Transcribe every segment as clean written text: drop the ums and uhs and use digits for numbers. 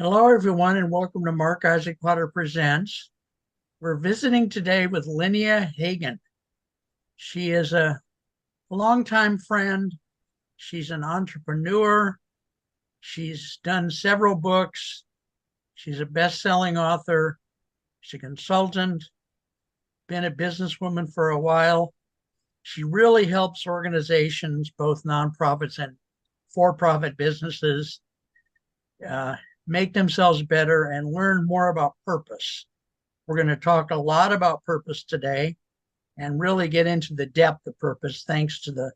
Hello, everyone, and welcome to Mark Isaac Potter Presents. We're visiting today with Lynnea Hagen. She is a longtime friend. She's an entrepreneur. She's done several books. She's a best-selling author. She's a consultant, been a businesswoman for a while. She really helps organizations, both nonprofits and for-profit businesses, uh, make themselves better and learn more about purpose. We're going to talk a lot about purpose today and really get into the depth of purpose thanks to the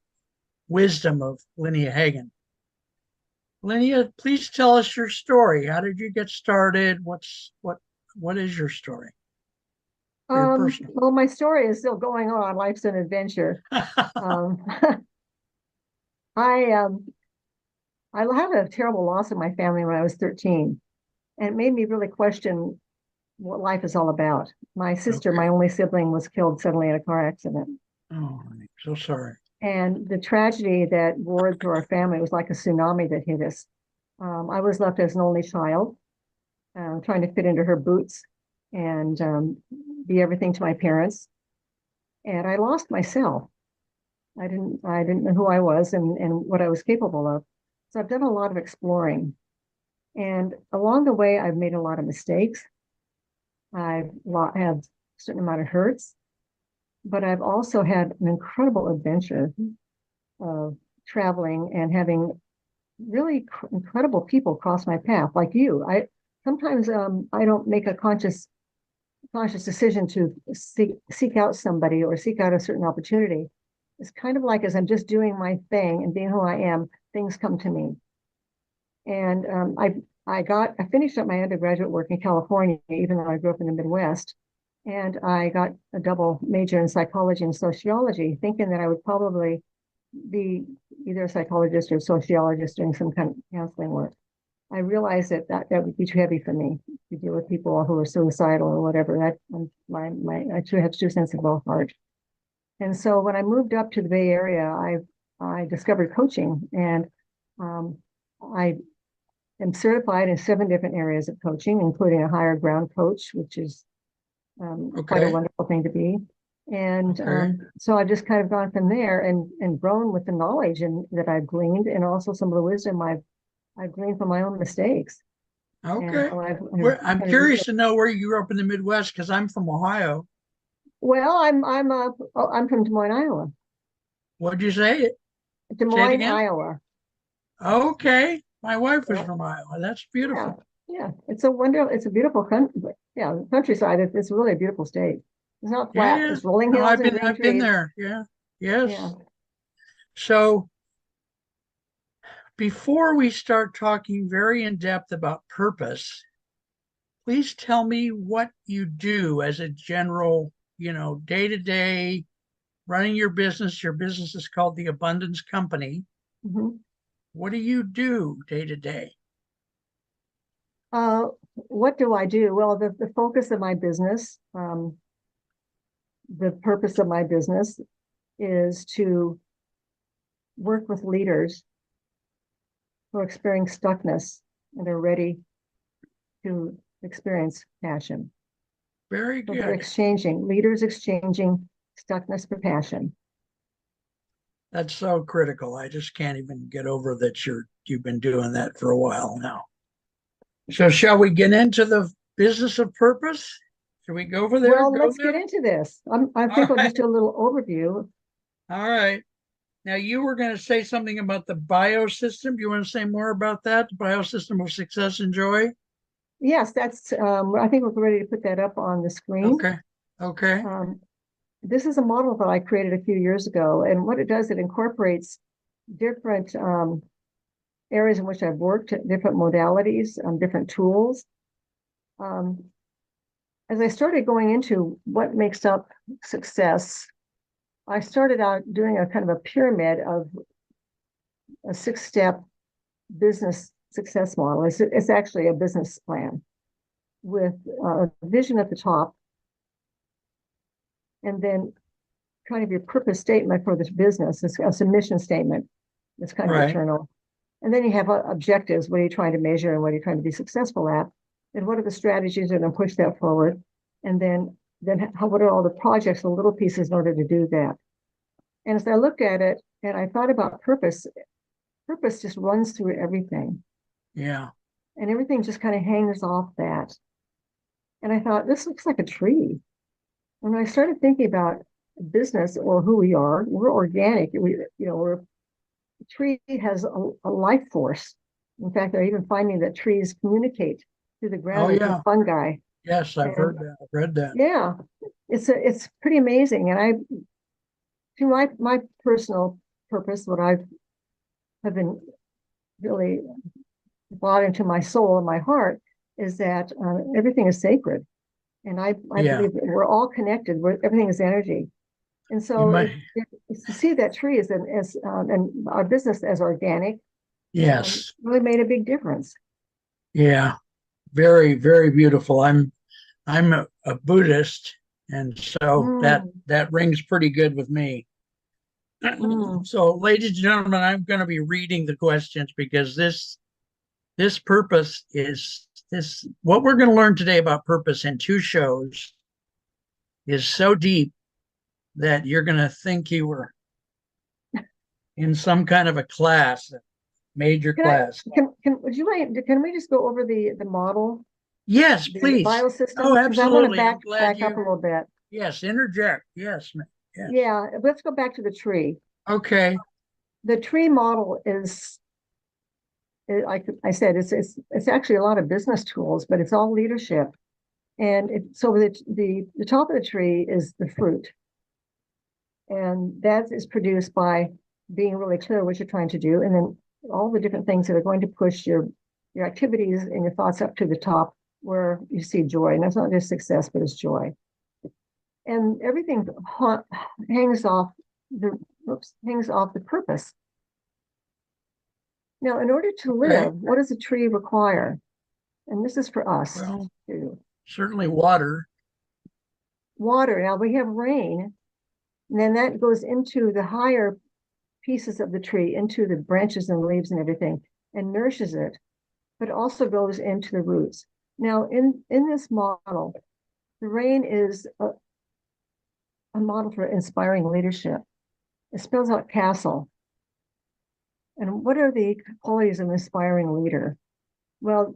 wisdom of Lynnea Hagen. Lynnea, please tell us your story. How did you get started? What is your story? Your personal. Well, my story is still going on. Life's an adventure. Um, I I had a terrible loss in my family when I was 13, and it made me really question what life is all about. My sister, Okay. my only sibling, was killed suddenly in a car accident. Oh, I'm so sorry. And the tragedy that roared through our family was like a tsunami that hit us. I was left as an only child, trying to fit into her boots and be everything to my parents. And I lost myself. I didn't know who I was and what I was capable of. So I've done a lot of exploring. And along the way, I've made a lot of mistakes. Had a certain amount of hurts, but I've also had an incredible adventure of traveling and having really incredible people cross my path, like you. I sometimes I don't make a conscious decision to seek out somebody or seek out a certain opportunity. It's kind of like as I'm just doing my thing and being who I am, things come to me. And I finished up my undergraduate work in California, even though I grew up in the Midwest. And I got a double major in psychology and sociology, thinking that I would probably be either a psychologist or a sociologist doing some kind of counseling work. I realized that would be too heavy for me to deal with people who are suicidal or whatever. I should have true sense of both heart. And so when I moved up to the Bay Area, I discovered coaching, and um, I am certified in 7 different areas of coaching, including a higher ground coach, which is quite a Okay. wonderful thing to be. And Okay. so I've just kind of gone from there and grown with the knowledge that I've gleaned, and also some of the wisdom I've gleaned from my own mistakes. And Okay. so I'm kind of curious to know where you grew up in the Midwest because I'm from Ohio. well, I'm from Des Moines, Iowa. What'd you say? Des Say it Moines, again. Iowa. Okay. My wife was Yeah, from Iowa. That's yeah, beautiful. yeah. It's a beautiful country. Yeah, the countryside. It's really a beautiful state. It's not Yeah, flat. yeah. It's rolling No, hills and green I've been trees. there. Yeah. Yeah. Yes. So before we start talking very in depth about purpose, please tell me what you do as a general, day to day running your business. Your business is called the Abundance Company. Mhm. What do you do day to day? Uh, what do I do? Well, the focus of my business, the purpose of my business is to work with leaders who are experiencing stuckness and are ready to experience passion. Very So they're good. exchanging, leaders exchanging stuckness for passion. That's so critical. I just can't even get over that you've been doing that for a while now. So shall we get into the business of purpose? Should we go over there? Well, Go let's get there? into this. I All think I'll right. just do a little overview. All right. Now you were going to say something about the biosystem. Do you want to say more about that? The biosystem of success and joy? Yes, I think we're ready to put that up on the screen. Okay. Okay. Um, this is a model that I created a few years ago. And what it does, it incorporates different areas in which I've worked, different modalities, different tools. Um, as I started going into what makes up success, I started out doing a kind of a pyramid of a 6-step business success model. It's actually a business plan with a vision at the top, and then kind of your purpose statement for this business. It's a mission statement. It's kind of Right. eternal. And then you have objectives. What are you trying to measure and what are you trying to be successful at? And what are the strategies that are going to push that forward? And then what are all the projects, the little pieces in order to do that? And as I looked at it and I thought about purpose, purpose just runs through everything. Yeah. And everything just kind of hangs off that. And I thought, this looks like a tree. And when I started thinking about business or who we are, we're organic. A tree has a life force. In fact, they're even finding that trees communicate through the Oh, ground yeah. with fungi. Yes, I've And heard that. I've read that. yeah, it's pretty amazing. And to my personal purpose, what have been really brought into my soul and my heart is that everything is sacred. And I Yeah. believe that we're all connected. Everything is energy. And You so might, it's to see that tree and our business as organic yes. really made a big difference. Yeah. Very, very beautiful. I'm a Buddhist, and so Mm, that rings pretty good with me. mm. So, ladies and gentlemen, I'm going to be reading the questions because this purpose is this what we're going to learn today about purpose in two shows is so deep that you're going to think you were in some kind of a class, a major Can I class. would you like can we just go over the model, Yes, the please. biosystem? Oh, Because I want to absolutely. I'm glad back up you, a little bit. yes, interject. Yes, yes. Yeah, let's go back to the tree. Okay. The tree model is like I said, it's actually a lot of business tools, but it's all leadership. And so the top of the tree is the fruit, and that is produced by being really clear what you're trying to do, and then all the different things that are going to push your activities and your thoughts up to the top where you see joy. And that's not just success, but it's joy. And everything hangs off the hangs off the purpose. Now, in order to Okay. live, what does a tree require? And this is for us Well, too. certainly water. Water. Now we have rain, and then that goes into the higher pieces of the tree, into the branches and leaves and everything, and nourishes it, but also goes into the roots. Now, in this model, the rain is a model for inspiring leadership. It spells out castle. And what are the qualities of an inspiring leader? Well,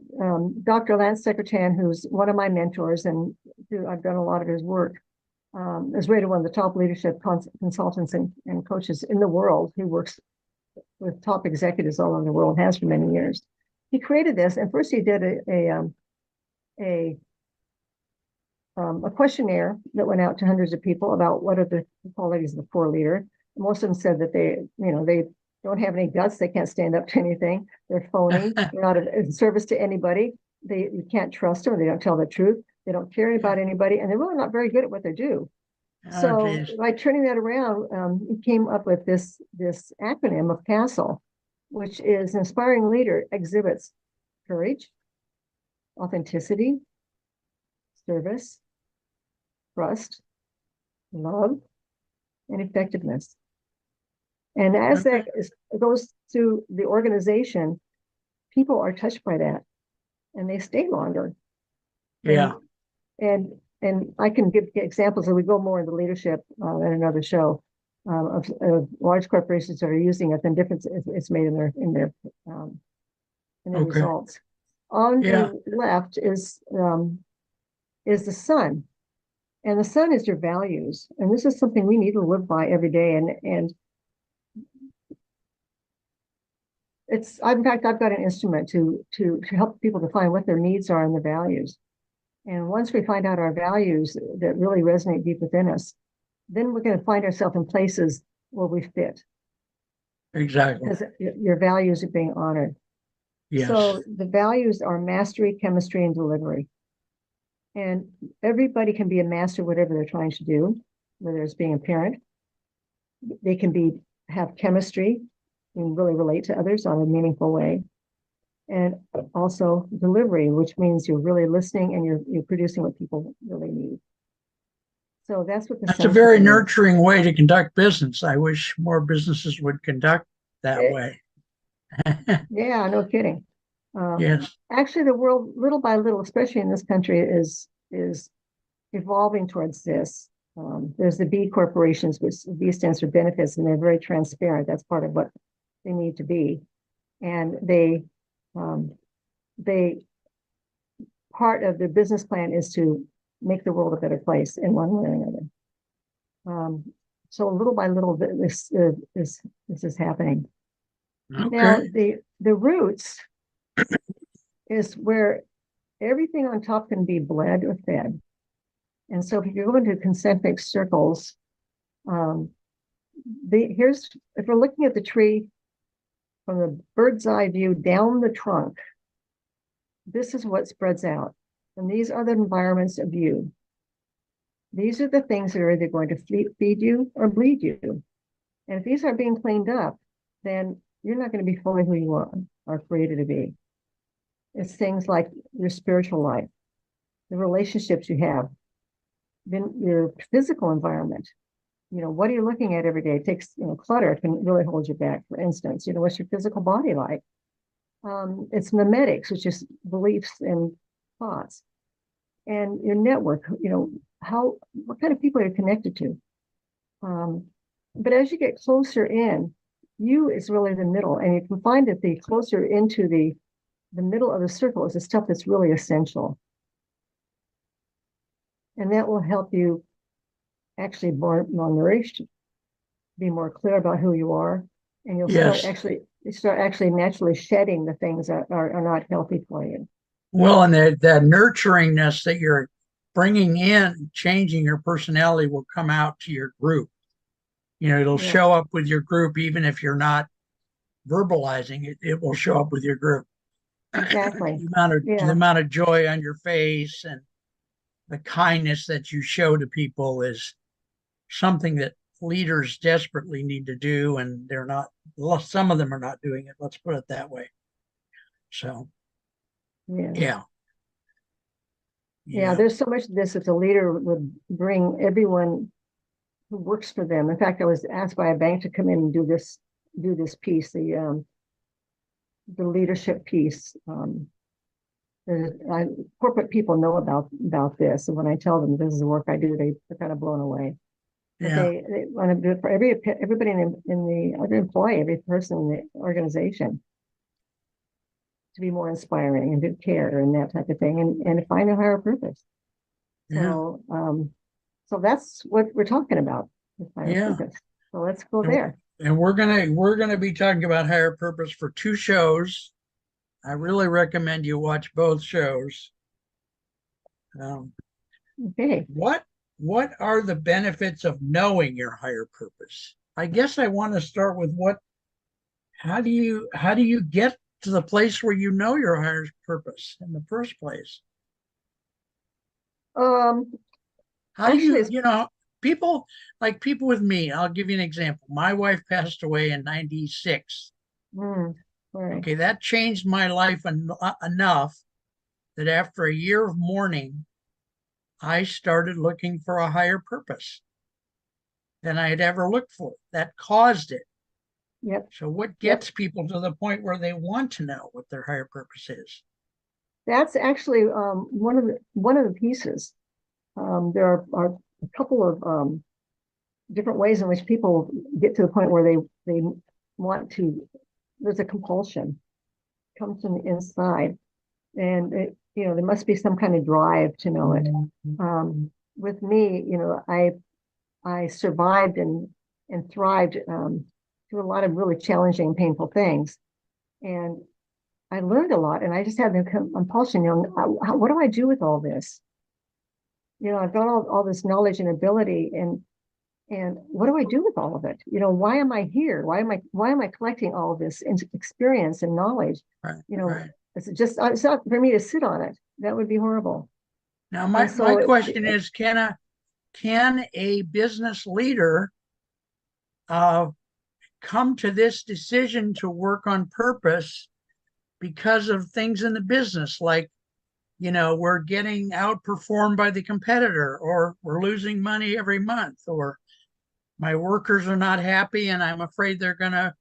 Dr. Lance Secretan, who's one of my mentors and who I've done a lot of his work, is rated one of the top leadership consultants and coaches in the world. He works with top executives all over the world, has for many years. He created this, and first he did a questionnaire that went out to hundreds of people about what are the qualities of the poor leader. Most of them said that they don't have any guts, they can't stand up to anything, they're phony, they're not in service to anybody, you can't trust them, they don't tell the truth, they don't care about anybody, and they're really not very good at what they do. Oh, So geez. by turning that around, he came up with this acronym of CASTLE, which is inspiring leader exhibits courage, authenticity, service, trust, love, and effectiveness. And as that goes through the organization, people are touched by that and they stay longer. Yeah. And I can give examples, and we go more into leadership in another show, of large corporations that are using it, and difference it's made in their Okay. results. On Yeah. the left is the sun, and the sun is your values, and this is something we need to live by every day. And in fact, I've got an instrument to help people define what their needs are and the values. And once we find out our values that really resonate deep within us, then we're going to find ourselves in places where we fit Exactly. because your values are being honored. Yes. So the values are mastery, chemistry, and delivery. And everybody can be a master whatever they're trying to do, whether it's being a parent. They can have chemistry and really relate to others on a meaningful way. And also delivery, which means you're really listening and you're producing what people really need. So that's what the That's a very nurturing way to conduct business. I wish more businesses would conduct that way. Yeah, no kidding. Um, Yes. Actually, the world, little by little, especially in this country, is evolving towards this. There's the B corporations, which B stands for benefits, and they're very transparent. That's part of what they need to be, and um, they part of their business plan is to make the world a better place in one way or another. So little by little, this is happening. Now, Okay. the roots is where everything on top can be bled or fed. And so if you go into concentric circles, um, here's if we're looking at the tree from the bird's eye view down the trunk, this is what spreads out. And these are the environments of you. These are the things that are either going to feed you or bleed you. And if these aren't being cleaned up, then you're not going to be fully who you are created to be. It's things like your spiritual life, the relationships you have, then your physical environment. What are you looking at every day? It takes, clutter can really hold you back. For instance, what's your physical body like? It's memetics, which is beliefs and thoughts, and your network. What kind of people are you connected to? But as you get closer in, you is really the middle, and you can find that the closer into the middle of the circle is the stuff that's really essential, and that will help you actually more nourished, be more clear about who you are, and you'll Yes. start actually naturally shedding the things that are not healthy for you. Well, and that nurturingness that you're bringing in, changing your personality will come out to your group. It'll Yeah, show up with your group, even if you're not verbalizing it, it will show up with your group. exactly. The Yeah, amount of joy on your face and the kindness that you show to people is something that leaders desperately need to do, and they're not. Some of them are not doing it. Let's put it that way. So, yeah, yeah, yeah. yeah, There's so much of this that the leader would bring everyone who works for them. In fact, I was asked by a bank to come in and do this piece, the leadership piece. Corporate people know about this, and when I tell them this is the work I do, they're kind of blown away. But yeah, they want to do it for everybody every employee, every person in the organization to be more inspiring and to care and that type of thing, and to find a higher purpose. yeah, So that's what we're talking about, with higher yeah. purpose. So let's go And, there. and we're gonna be talking about higher purpose for two shows. I really recommend you watch both shows. Um, Okay. what what are the benefits of knowing your higher purpose? I guess I want to start with what how do you get to the place where you know your higher purpose in the first place? Um, How do Actually, you, it's people like people with me, I'll give you an example. My wife passed away in 96. mm, right. Okay, that changed my life enough that after a year of mourning, I started looking for a higher purpose than I had ever looked for. That caused it. Yep. So, what Yep. gets people to the point where they want to know what their higher purpose is? That's actually one of the pieces. There are a couple of different ways in which people get to the point where they want to. There's a compulsion comes from the inside, and there must be some kind of drive to know it. With me, I survived and thrived through a lot of really challenging, painful things, and I learned a lot. And I just had the compulsion. What do I do with all this? I've got all this knowledge and ability, and what do I do with all of it? Why am I here? Why am I collecting all of this experience and knowledge? Right, You know, right. it's not for me to sit on it. That would be horrible. Now, And my so question is, can a business leader uh, come to this decision to work on purpose because of things in the business, like we're getting outperformed by the competitor, or we're losing money every month, or my workers are not happy and I'm afraid they're going to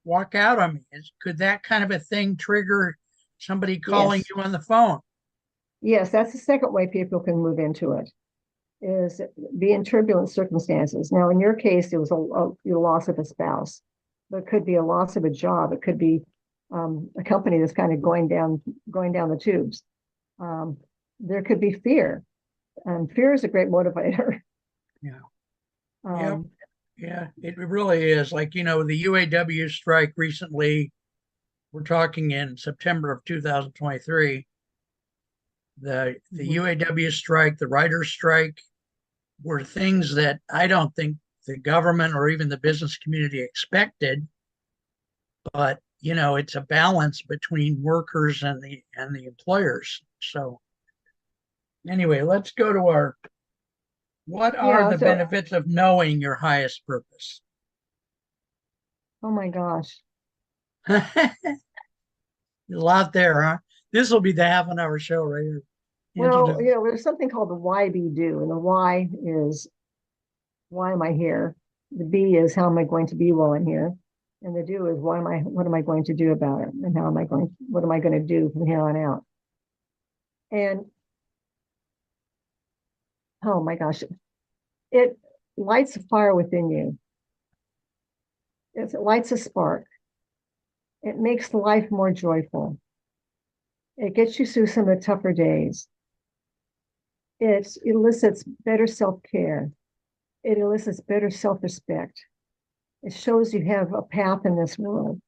walk out on me. Could that kind of a thing trigger somebody calling Yes. you on the phone? Yes, that's the second way people can move into it, is be in turbulent circumstances. Now, in your case, it was a loss of a spouse, but it could be a loss of a job. It could be a company that's kind of going down the tubes. Um, there could be fear, and fear is a great motivator. Yeah. Yep. Um, Yeah, it really is. Like, the UAW strike recently, we're talking in September of 2023. The mhm. UAW strike, the writers' strike were things that I don't think the government or even the business community expected. But, it's a balance between workers and the employers. So anyway, let's go to what are Yeah. the So, benefits of knowing your highest purpose? oh my gosh. There's a lot there, huh? This will be the half an hour show right here. Well, Introduce. there's something called the why be do, and the why is why am I here? The B is how am I going to be while I'm here? And the do is what am I going to do about it? And what am I going to do from here on out? And oh my gosh, it lights a fire within you. It lights a spark. It makes life more joyful. It gets you through some of the tougher days. It elicits better self-care. It elicits better self-respect. It shows you have a path in this world.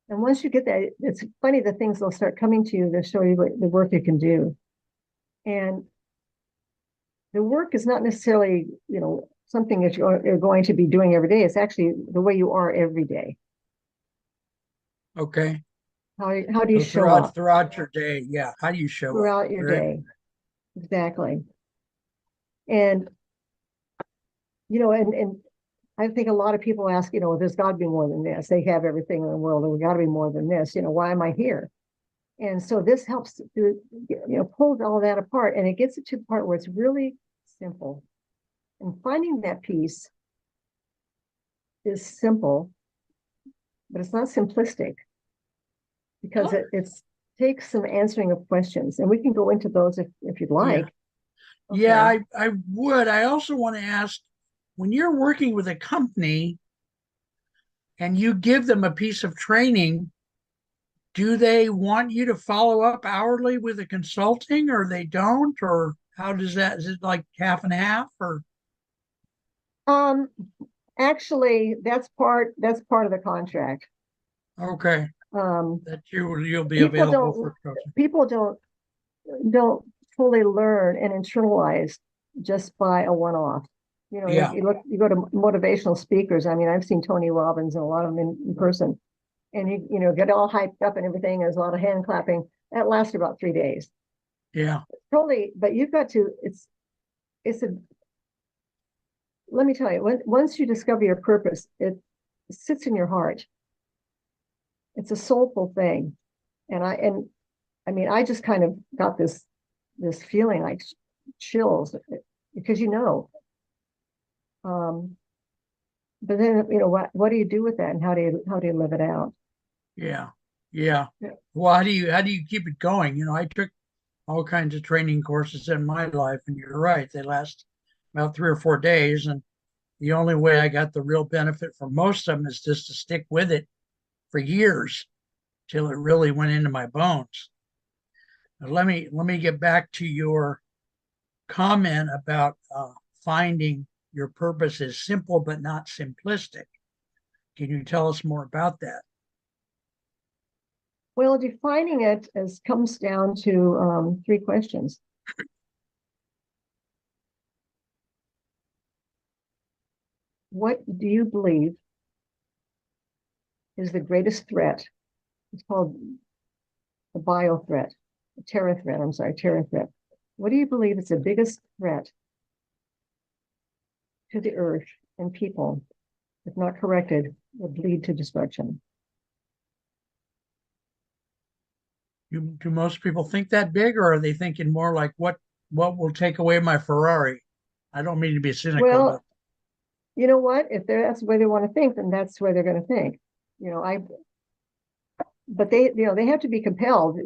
And once you get that, it's funny the things they'll start coming to you. They'll show you the work you can do. And the work is not necessarily, something that you're going to be doing every day. It's actually the way you are every day. Okay. How do you So show throughout up throughout your day, yeah. How do you show up? throughout your Right. day? Exactly. And, and I think a lot of people ask, there's got to be more than this. They have everything in the world, and we got to be more than this. Why am I here? And so this helps to, pull all that apart, and it gets it to the part where it's really simple. And finding that piece is simple, but it's not simplistic because Oh, it takes some answering of questions, and we can go into those if you'd yeah. like. Yeah, Okay. I would. I also want to ask, when you're working with a company and you give them a piece of training, do they want you to follow up hourly with the consulting or they don't? Or how does that, is it like half and half or Um, Actually, that's part of the contract. okay, Um, that you'll be people available don't for coaching? people don't fully learn and internalize just by a one-off. Yeah, You go to motivational speakers. I mean, I've seen Tony Robbins and a lot of them in person, and get all hyped up and everything. There's a lot of hand clapping. That lasts about 3 days. yeah. Totally, but you've got to. It's a. Let me tell you, once you discover your purpose, it sits in your heart. It's a soulful thing, and I mean, I just kind of got this feeling like chills because um, but then what do you do with that, and how do you live it out? Yeah. Yeah. Yeah. Well, how do you keep it going? I took all kinds of training courses in my life, and you're right, they last about 3 or 4 days. And the only way I got the real benefit from most of them is just to stick with it for years till it really went into my bones. Now, let me get back to your comment about finding your purpose is simple but not simplistic. Can you tell us more about that? Well, defining it as comes down to three questions. What do you believe is the greatest threat? It's called a bio threat, a terror threat. I'm sorry, terror threat. What do you believe is the biggest threat to the earth and people, if not corrected, would lead to destruction? Do most people think that big, or are they thinking more like what will take away my Ferrari? I don't mean to be cynical, but Well, you know what? If that's the way they want to think, then that's the way they're going to think. You know, but they, they have to be compelled,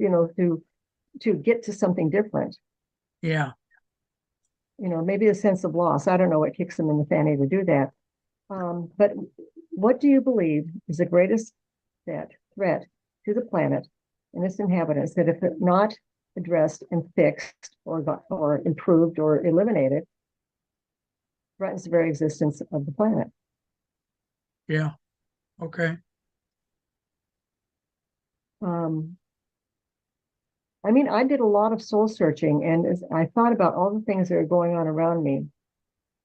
to get to something different. Yeah. Maybe a sense of loss. I don't know what kicks them in the fanny to do that. But what do you believe is the greatest threat to the planet and its inhabitants that, if it not addressed and fixed or improved or eliminated, threatens the very existence of the planet? Yeah. Okay. I mean, I did a lot of soul searching, and as I thought about all the things that are going on around me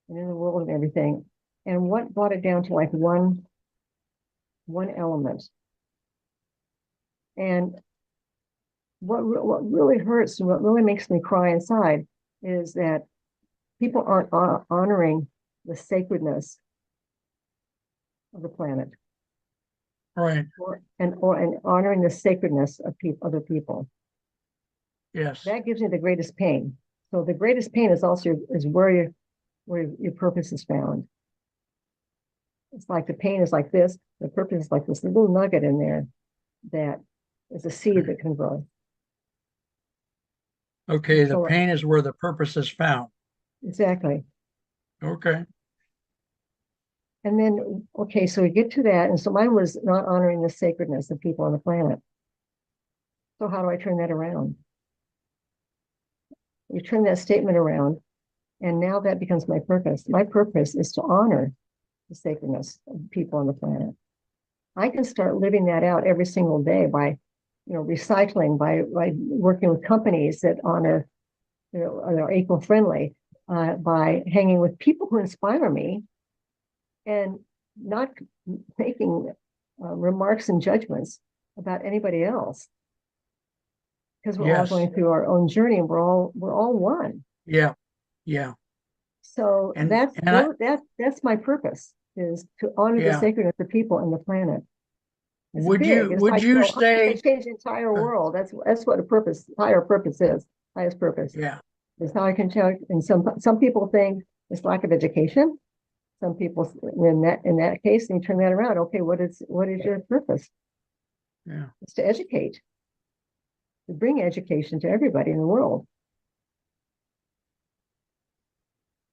and in the world and everything, and what brought it down to like one element. And what really hurts and what really makes me cry inside is that people aren't honoring the sacredness of the planet, Right. and honoring the sacredness of other people. Yes. That gives me the greatest pain. So the greatest pain is also where your purpose is found. It's like the pain is like this, the purpose is like this little nugget in there that is a seed that can grow. Okay. The So pain is where the purpose is found. exactly. Okay. And then, okay, so we get to that. And so mine was not honoring the sacredness of people on the planet. So how do I turn that around? You turn that statement around, and now that becomes my purpose. My purpose is to honor the sacredness of people on the planet. I can start living that out every single day by, recycling, by working with companies that honor, are eco-friendly, by hanging with people who inspire me, and not making remarks and judgments about anybody else, because we're all Yes. going through our own journey, and we're all one. Yeah. Yeah. So And I, that's my purpose, is to honor the yeah. sacredness of people and the planet. It's Would big. you It's would like, you how can I say change the entire world? That's what a purpose, higher purpose is. Highest purpose yeah. is how I can change. And some people think it's lack of education. Some people, in that case, and you turn that around. Okay, what is your purpose? Yeah. It's to educate, to bring education to everybody in the world.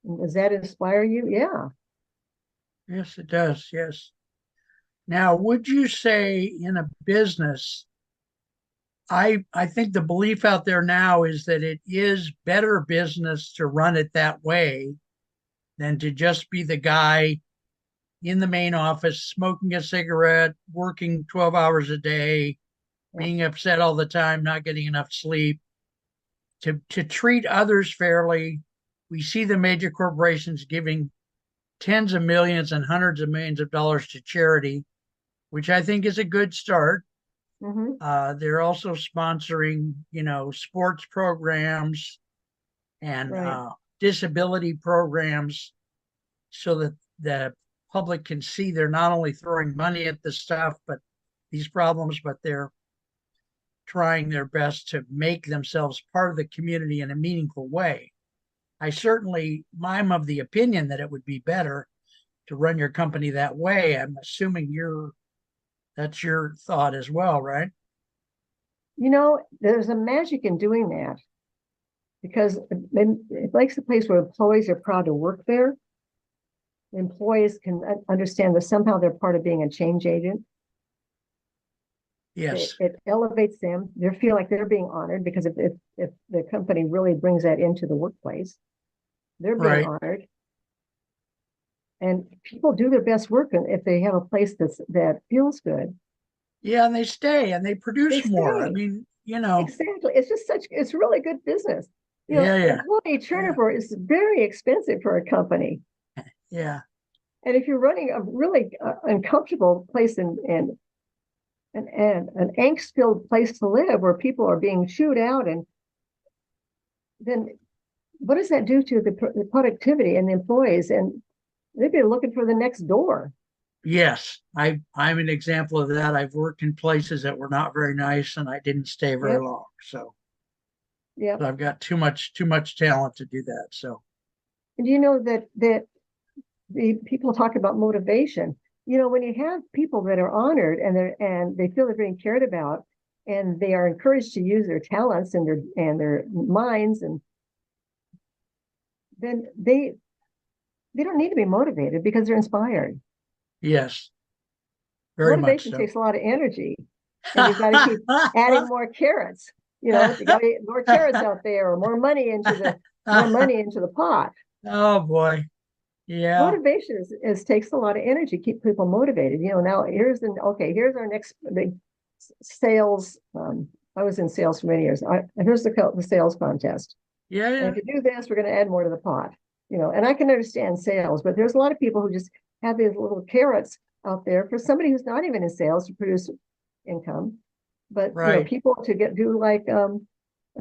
And does that inspire you? Yeah. Yes, it does. Yes. Now, would you say in a business, I think the belief out there now is that it is better business to run it that way than to just be the guy in the main office smoking a cigarette, working 12 hours a day, Yeah. being upset all the time, not getting enough sleep. To treat others fairly, we see the major corporations giving tens of millions and hundreds of millions of dollars to charity, which I think is a good start. Mm-hmm. They're also sponsoring, sports programs and Right. disability programs so that the public can see they're not only throwing money at the stuff, but these problems, but they're trying their best to make themselves part of the community in a meaningful way. I'm of the opinion that it would be better to run your company that way. I'm assuming that's your thought as well, right? There's a magic in doing that, because it makes a place where employees are proud to work there. Employees can understand that somehow they're part of being a change agent. Yes. It elevates them. They feel like they're being honored, because if the company really brings that into the workplace, they're being Right. honored. And people do their best work, and if they have a place that feels good, Yeah, and they stay and they they produce more. I stay. mean, Exactly. It's really good business. yeah, yeah, Employee yeah, turnover is very expensive for a company. yeah, And if you're running a really uncomfortable place, and an angst-filled place to live, where people are being chewed out, and then what does that do to the productivity and the employees? And they'd be looking for the next door. yes. I'm an example of that. I've worked in places that were not very nice and I didn't stay very Yep. long. So, Yep. but I've got too much talent to do that. So, And you know that the people talk about motivation. when you have people that are honored and they feel they're being cared about, and they are encouraged to use their talents and their minds, and then they don't need to be motivated because they're inspired. Yes, very much Motivation so. takes a lot of energy, and you've got to keep adding more carrots. You got to get more carrots out there, or more money into the pot. Oh boy. Yeah. Motivation is takes a lot of energy. Keep people motivated. Now here's our next big sales. I was in sales for many years. Here's the sales contest. Yeah, And yeah. if you do this, we're going to add more to the pot. And I can understand sales, but there's a lot of people who just have these little carrots out there for somebody who's not even in sales to produce income. But Right. people to do like a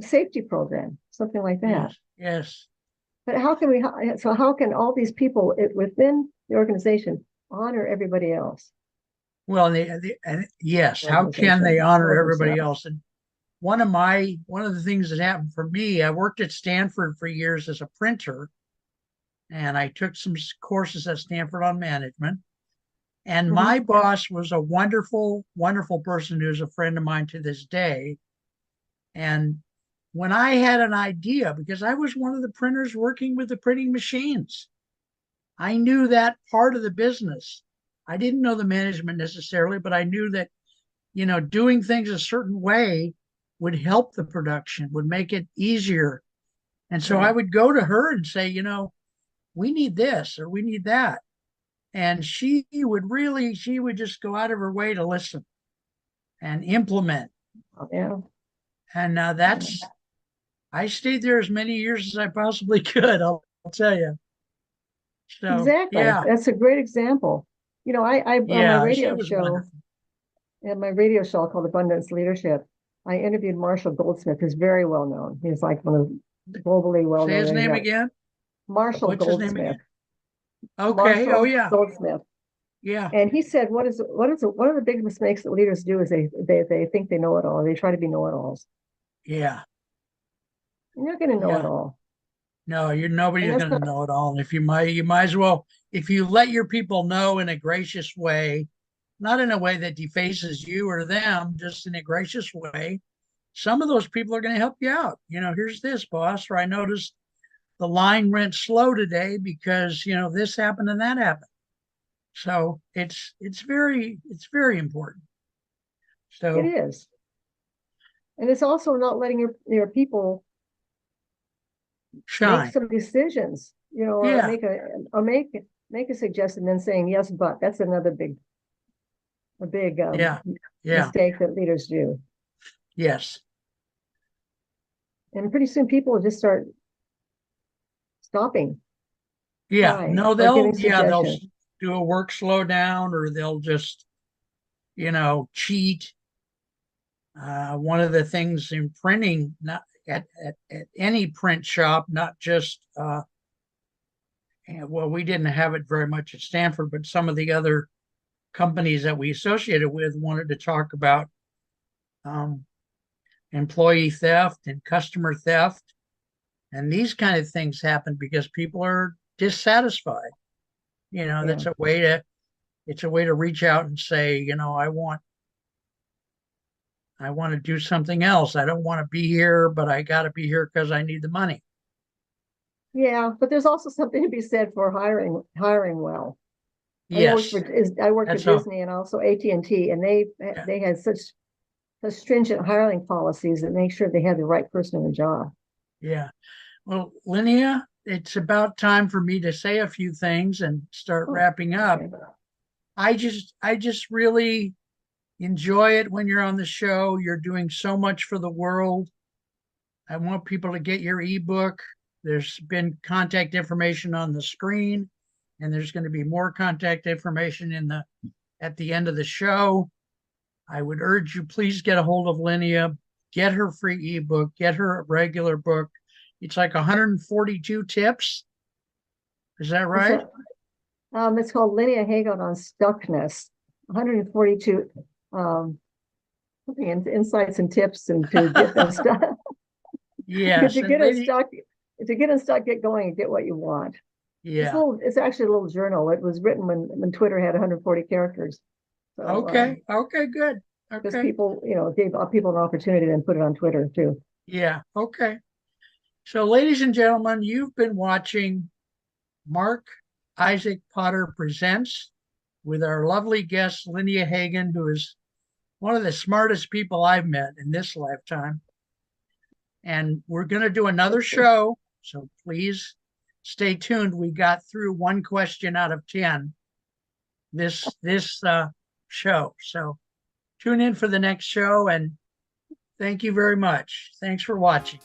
safety program, something like that. Yes. Yes. But how can all these people within the organization honor everybody else? Well, and yes, how can they Organization honor or everybody themselves. else? And one of the things that happened for me, I worked at Stanford for years as a printer, and I took some courses at Stanford on management. And Mhm. my boss was a wonderful, wonderful person who's a friend of mine to this day. And when I had an idea, because I was one of the printers working with the printing machines, I knew that part of the business. I didn't know the management necessarily, but I knew that, doing things a certain way would help the production, would make it easier. And so I Yeah. would go to her and say, we need this or we need that. And she would just go out of her way to listen and implement. Yeah. And Yeah. I stayed there as many years as I possibly could. I'll tell you. So Exactly. yeah, That's a great example. I on my yeah, she radio was show, wonderful. called Abundance Leadership, I interviewed Marshall Goldsmith, who's very well known. He's like one of the globally well Say his known. name again. Marshall What's his name Goldsmith. again? Okay. Oh Marshall yeah. Goldsmith. Yeah. And he said, one of the big mistakes that leaders do is they think they know it all. They try to be know-it-alls. Yeah. You're not going to know it Yeah. all. No, And nobody's that's going not, to know it all. And if you might as well, if you let your people know in a gracious way, not in a way that defaces you or them, just in a gracious way, some of those people are going to help you out. Here's this, boss, or I noticed the line went slow today because, this happened and that happened. So it's very important. it So is. And it's also not letting your people make shine. some decisions, or Yeah. make a suggestion, then saying yes, but that's another big Yeah. Yeah. mistake that leaders do. Yes. And pretty soon people will just start stopping Yeah. trying No, or giving they'll suggestions. do a work slow down or they'll just, cheat. One of the things in printing, not at any print shop, not just, well, we didn't have it very much at Stanford, but some of the other companies that we associated with wanted to talk about um, employee theft and customer theft. And these kind of things happen because people are dissatisfied. Yeah. That's it's a way to reach out and say, I want to do something else. I don't want to be here, but I got to be here because I need the money. Yeah, but there's also something to be said for hiring well. Yes, I worked for that's all. Disney and also AT&T, and Yeah, they had such stringent hiring policies that make sure they had the right person in the job. yeah. Well, Lynnea, it's about time for me to say a few things and start Oh, wrapping up. okay. I just really enjoy it when you're on the show. You're doing so much for the world. I want people to get your ebook. There's been contact information on the screen, and there's going to be more contact information at the end of the show. I would urge you, please get a hold of Lynnea, get her free ebook, get her a regular book. It's like 142 tips. Is that It's right? a it's called Lynnea Hagen on Stuckness. 142 insights and tips and to get unstuck Yes. to And get lady, unstuck to get unstuck, get going and get what you want. Yeah. It's actually a little journal. It was written when Twitter had 140 characters. So Okay. Okay. Good. because Okay. people, gave people an opportunity to then put it on Twitter too. Yeah. Okay. So, ladies and gentlemen, you've been watching Mark Isaac Potter Presents with our lovely guest, Lynnea Hagen, who is one of the smartest people I've met in this lifetime. And we're going to do another show. So please stay tuned. We got through one question out of 10 this show. So tune in for the next show, and thank you very much. Thanks for watching.